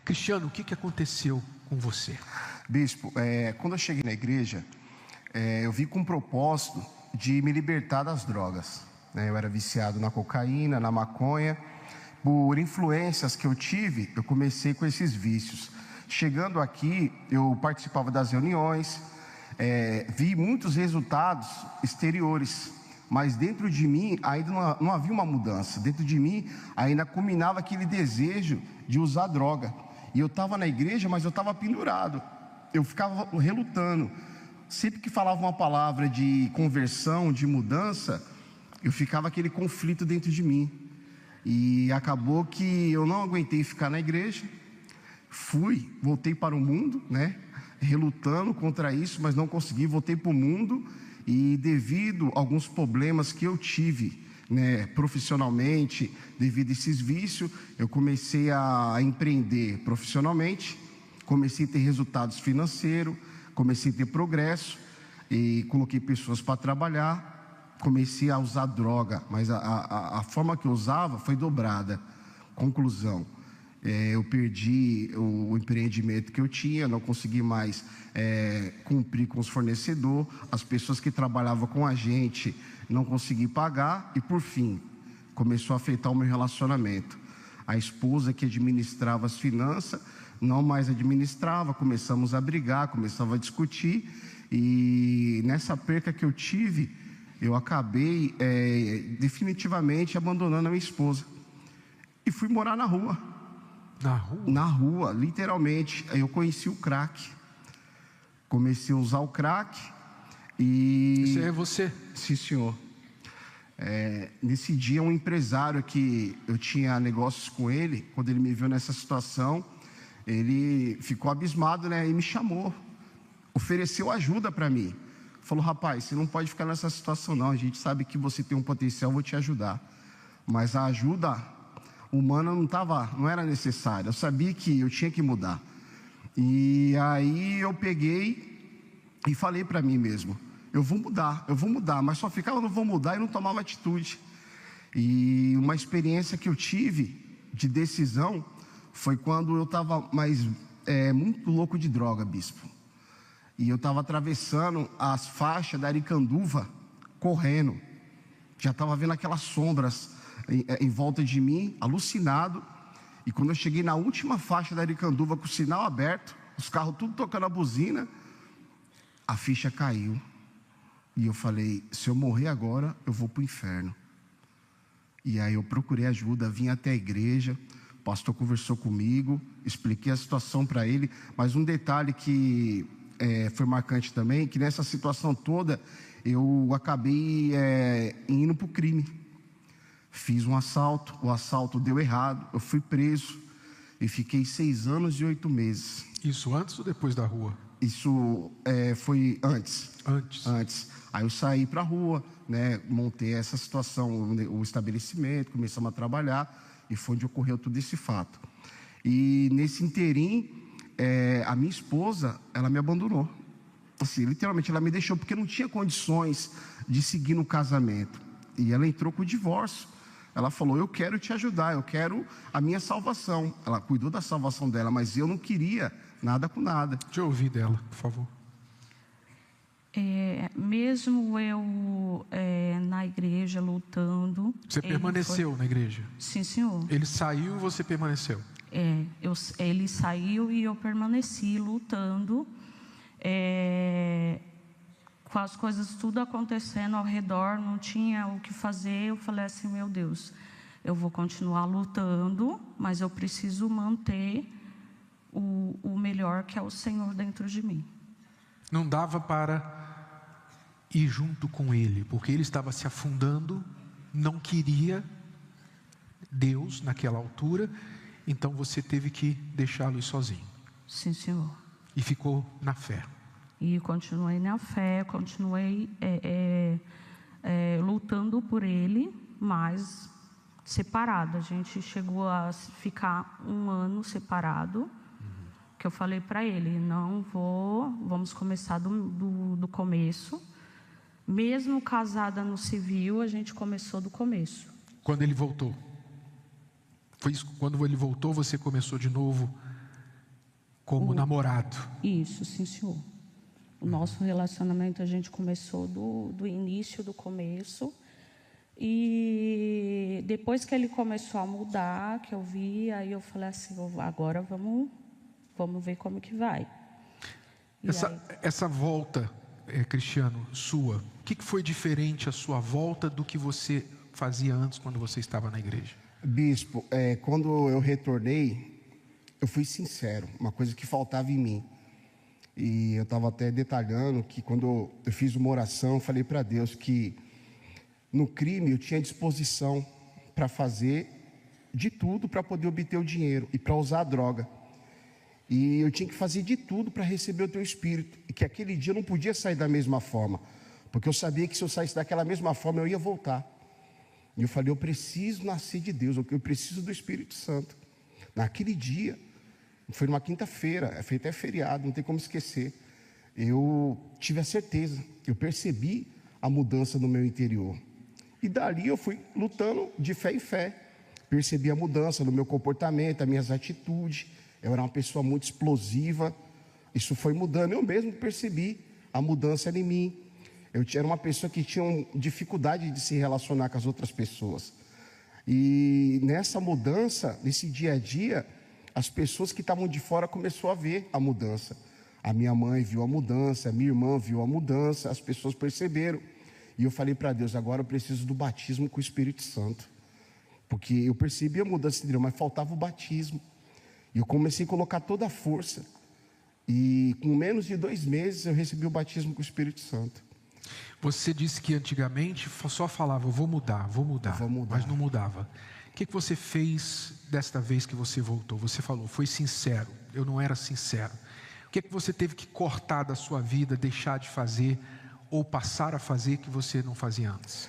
Cristiano, o que aconteceu com você? Bispo, quando eu cheguei na igreja, eu vim com o propósito de me libertar das drogas, né? Eu era viciado na cocaína, na maconha. Por influências que eu tive, eu comecei com esses vícios. Chegando aqui, eu participava das reuniões, vi muitos resultados exteriores, mas dentro de mim ainda não havia uma mudança. Dentro de mim ainda culminava aquele desejo de usar droga. E eu estava na igreja, mas eu estava pendurado. Eu ficava relutando. Sempre que falava uma palavra de conversão, de mudança, eu ficava aquele conflito dentro de mim. E acabou que eu não aguentei ficar na igreja. Voltei para o mundo, né? Relutando contra isso, mas não consegui. Voltei para o mundo e devido a alguns problemas que eu tive, né, profissionalmente, devido a esses vícios, eu comecei a empreender profissionalmente. Comecei a ter resultados financeiros, comecei a ter progresso e coloquei pessoas para trabalhar. Comecei a usar droga, mas a forma que eu usava foi dobrada. Conclusão, eu perdi o empreendimento que eu tinha, não consegui mais cumprir com os fornecedores, as pessoas que trabalhavam com a gente não consegui pagar e por fim, começou a afetar o meu relacionamento. A esposa que administrava as finanças não mais administrava, começamos a brigar, começamos a discutir e nessa perca que eu tive, eu acabei definitivamente abandonando a minha esposa e fui morar na rua. Na rua? Na rua, literalmente. Aí eu conheci o crack, comecei a usar o crack e... Isso é você? Sim, senhor. Nesse dia um empresário que eu tinha negócios com ele, quando ele me viu nessa situação, ele ficou abismado, né? E me chamou, ofereceu ajuda para mim. Falou: rapaz, você não pode ficar nessa situação não, a gente sabe que você tem um potencial, vou te ajudar. Mas a ajuda humana não era necessária, eu sabia que eu tinha que mudar. E aí eu peguei e falei para mim mesmo: eu vou mudar, mas só ficava, eu não vou mudar e não tomava atitude. E uma experiência que eu tive de decisão foi quando eu estava muito louco de droga, bispo. E eu estava atravessando as faixas da Aricanduva, correndo. Já estava vendo aquelas sombras em volta de mim, alucinado. E quando eu cheguei na última faixa da Aricanduva, com o sinal aberto, os carros tudo tocando a buzina, a ficha caiu. E eu falei: se eu morrer agora, eu vou para o inferno. E aí eu procurei ajuda, vim até a igreja, o pastor conversou comigo, expliquei a situação para ele. Mas um detalhe que... foi marcante também, que nessa situação toda eu acabei indo para o crime. Fiz um assalto, o assalto deu errado, eu fui preso e fiquei 6 anos e 8 meses. Isso antes ou depois da rua? Isso foi antes. Antes. Aí eu saí para a rua, né, montei essa situação, o estabelecimento, começamos a trabalhar e foi onde ocorreu todo esse fato. E nesse interim, a minha esposa, ela me abandonou. Assim, literalmente ela me deixou porque não tinha condições de seguir no casamento. E ela entrou com o divórcio. Ela falou: eu quero te ajudar, eu quero a minha salvação. Ela cuidou da salvação dela, mas eu não queria nada com nada. Deixa eu ouvir dela, por favor. Mesmo eu na igreja lutando... Você permaneceu na igreja? Sim, senhor. Ele saiu e você permaneceu? Ele saiu e eu permaneci lutando, com as coisas tudo acontecendo ao redor, não tinha o que fazer. Eu falei assim: meu Deus, eu vou continuar lutando, mas eu preciso manter o melhor, que é o Senhor, dentro de mim. Não dava para ir junto com ele, porque ele estava se afundando, não queria Deus naquela altura. Então você teve que deixá-lo ir sozinho. Sim, senhor. E ficou na fé. E continuei na fé, continuei lutando por ele, mas separado. A gente chegou a ficar 1 ano separado. Que eu falei para ele: vamos começar do começo. Mesmo casada no civil, a gente começou do começo. Quando ele voltou? Foi isso, quando ele voltou, você começou de novo Como namorado. Isso, sim, senhor. O nosso relacionamento a gente começou do início, do começo. E depois que ele começou a mudar, que eu vi, aí eu falei assim, agora vamos ver como que vai. Essa volta, Cristiano, sua, o que foi diferente a sua volta do que você fazia antes quando você estava na igreja? Bispo, quando eu retornei, eu fui sincero, uma coisa que faltava em mim. E eu estava até detalhando que quando eu fiz uma oração, eu falei para Deus que no crime eu tinha disposição para fazer de tudo para poder obter o dinheiro e para usar a droga. E eu tinha que fazer de tudo para receber o teu Espírito. E que aquele dia eu não podia sair da mesma forma, porque eu sabia que se eu saísse daquela mesma forma eu ia voltar. E eu falei, eu preciso nascer de Deus, eu preciso do Espírito Santo. Naquele dia, foi numa quinta-feira, foi até feriado, não tem como esquecer. Eu tive a certeza, eu percebi a mudança no meu interior. E dali eu fui lutando de fé em fé. Percebi a mudança no meu comportamento, as minhas atitudes. Eu era uma pessoa muito explosiva. Isso foi mudando, eu mesmo percebi a mudança em mim. Eu era uma pessoa que tinha dificuldade de se relacionar com as outras pessoas. E nessa mudança, nesse dia a dia, as pessoas que estavam de fora começaram a ver a mudança. A minha mãe viu a mudança, a minha irmã viu a mudança, as pessoas perceberam. E eu falei para Deus, agora eu preciso do batismo com o Espírito Santo. Porque eu percebi a mudança dele, mas faltava o batismo. E eu comecei a colocar toda a força. E com menos de 2 meses eu recebi o batismo com o Espírito Santo. Você disse que antigamente só falava, vou mudar, mas não mudava. O que você fez desta vez que você voltou? Você falou, foi sincero, eu não era sincero. O que você teve que cortar da sua vida, deixar de fazer, ou passar a fazer que você não fazia antes?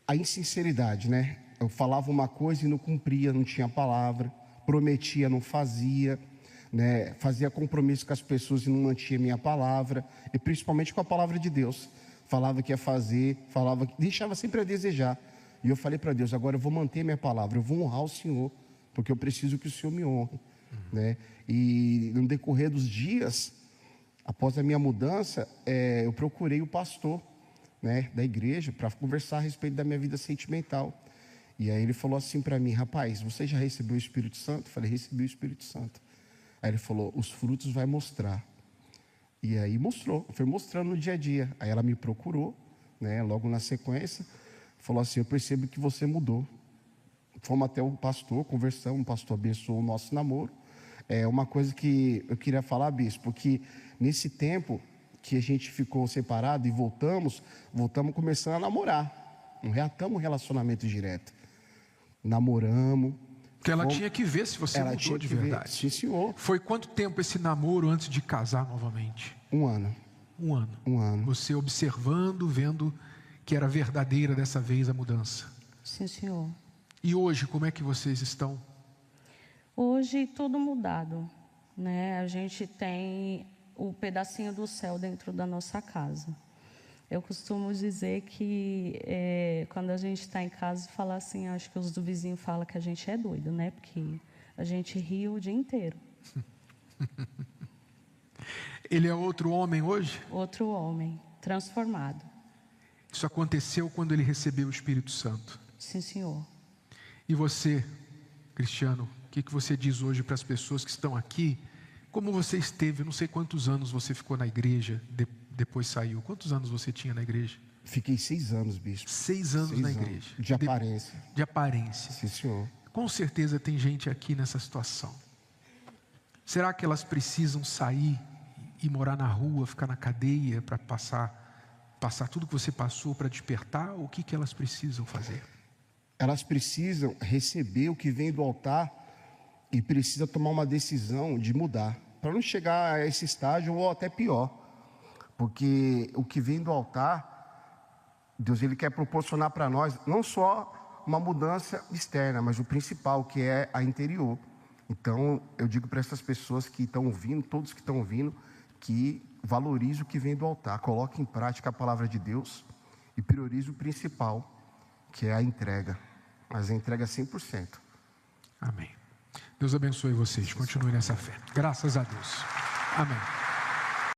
A insinceridade, né? Eu falava uma coisa e não cumpria, não tinha palavra. Prometia, não fazia, né? Fazia compromisso com as pessoas e não mantinha minha palavra. E principalmente com a palavra de Deus. Falava que ia fazer, deixava sempre a desejar. E eu falei para Deus, agora eu vou manter minha palavra, eu vou honrar o Senhor, porque eu preciso que o Senhor me honre, né? E no decorrer dos dias, após a minha mudança, eu procurei o pastor, né, da igreja para conversar a respeito da minha vida sentimental. E aí ele falou assim para mim, rapaz, você já recebeu o Espírito Santo? Eu falei, recebi o Espírito Santo. Aí ele falou, os frutos vai mostrar. E aí mostrou, foi mostrando no dia a dia. Aí ela me procurou, né, logo na sequência, falou assim, eu percebo que você mudou. Fomos até o pastor, conversamos, o pastor abençoou o nosso namoro. Uma coisa que eu queria falar, bispo, que nesse tempo que a gente ficou separado e voltamos começando a namorar. Não reatamos um relacionamento direto. Namoramos. Porque ela tinha que ver se você mudou de verdade. Sim, senhor. Foi quanto tempo esse namoro antes de casar novamente? 1 ano. 1 ano. 1 ano. Você observando, vendo que era verdadeira dessa vez a mudança. Sim, senhor. E hoje, como é que vocês estão? Hoje tudo mudado, né? A gente tem o pedacinho do céu dentro da nossa casa. Eu costumo dizer que quando a gente está em casa, fala assim, acho que os do vizinho falam que a gente é doido, né? Porque a gente ri o dia inteiro. Ele é outro homem hoje? Outro homem, transformado. Isso aconteceu quando ele recebeu o Espírito Santo. Sim, senhor. E você, Cristiano, o que você diz hoje para as pessoas que estão aqui? Como você esteve, não sei quantos anos você ficou na igreja, depois saiu. Quantos anos você tinha na igreja? Fiquei 6 anos, bispo. 6 anos na igreja. De aparência. De aparência. Sim, senhor. Com certeza tem gente aqui nessa situação. Será que elas precisam sair e morar na rua, ficar na cadeia para passar tudo que você passou para despertar? O que elas precisam fazer? Elas precisam receber o que vem do altar e precisa tomar uma decisão de mudar, para não chegar a esse estágio ou até pior, porque o que vem do altar, Deus ele quer proporcionar para nós não só uma mudança externa, mas o principal, que é a interior. Então eu digo para essas pessoas que estão ouvindo, todos que estão ouvindo, que valorize o que vem do altar, coloque em prática a palavra de Deus e priorize o principal, que é a entrega, mas a entrega 100%. Amém. Deus abençoe vocês. Continue nessa fé. Graças a Deus. Amém.